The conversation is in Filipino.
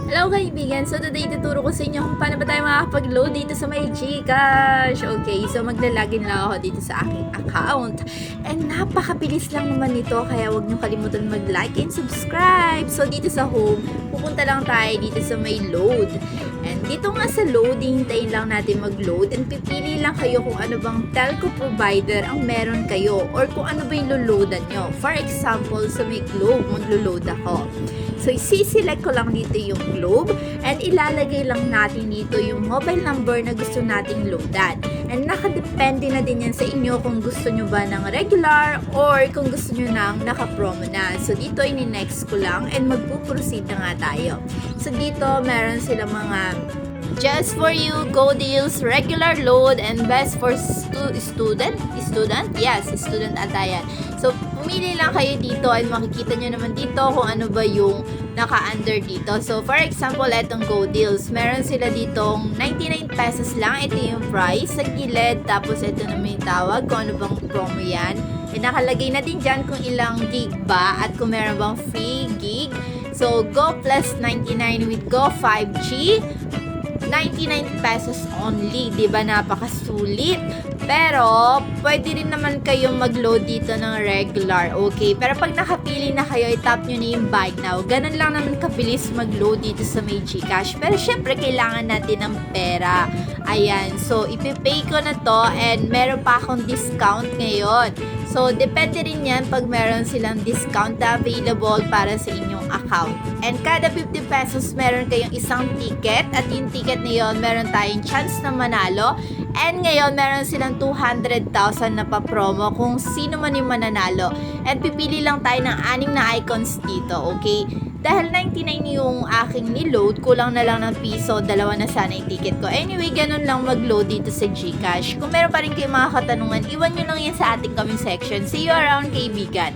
Hello kaibigan! So today tuturo ko sa inyo kung paano ba tayo makakapag-load dito sa may Gcash. Okay, so maglalagin lang ako dito sa aking account. And napakabilis lang naman nito kaya huwag niyo kalimutan mag-like and subscribe. So dito sa home, pupunta lang tayo dito sa may load. And dito nga sa load, hintayin lang natin mag-load and pipili lang kayo kung ano bang telco provider ang meron kayo or kung ano ba yung loloadan nyo. For example, sa may Globe, maglo-load ako. So, isi-select ko lang dito yung Globe and ilalagay lang natin dito yung mobile number na gusto nating loadan. And nakadepende na din yan sa inyo kung gusto nyo ba ng regular or kung gusto nyo ng naka-promo na. So, dito ini-next ko lang and magpo-proceed na nga tayo. So, dito meron silang mga just for you, go deals, regular load, and best for student? Yes, student ata yan. So, pumili lang kayo dito and makikita nyo naman dito kung ano ba yung naka-under dito. So, for example, etong go deals. Meron sila ditong 99 pesos lang. Ito yung price sa gilid. Tapos, ito naman yung tawag kung ano bang promo yan. And nakalagay na din dyan kung ilang gig ba at kung meron bang free gig. So, Go Plus 99 with Go 5G. 99 pesos only, 'di ba? Napakasulit. Pero pwede rin naman kayong mag-load dito ng regular, okay? Pero pag nakapili na kayo, i-tap nyo na yung buy now. Ganun lang naman kabilis mag-load dito sa may Gcash. Pero syempre, kailangan natin ng pera. Ayan. So, ipipay ko na to and meron pa akong discount ngayon. So, depende rin yan pag meron silang discount na available para sa inyong account. And kada 50 pesos, meron kayong isang ticket. At yung ticket na yun, meron tayong chance na manalo. And ngayon, meron silang 200,000 na pa-promo kung sino man yung mananalo. And pipili lang tayo ng 6 na icons dito, okay? Dahil 99 yung aking niload, kulang na lang ng piso, 2 na sana yung ticket ko. Anyway, ganun lang mag-load dito sa Gcash. Kung meron pa rin kayong mga katanungan, iwan nyo lang yan sa ating comment section. See you around, kaibigan!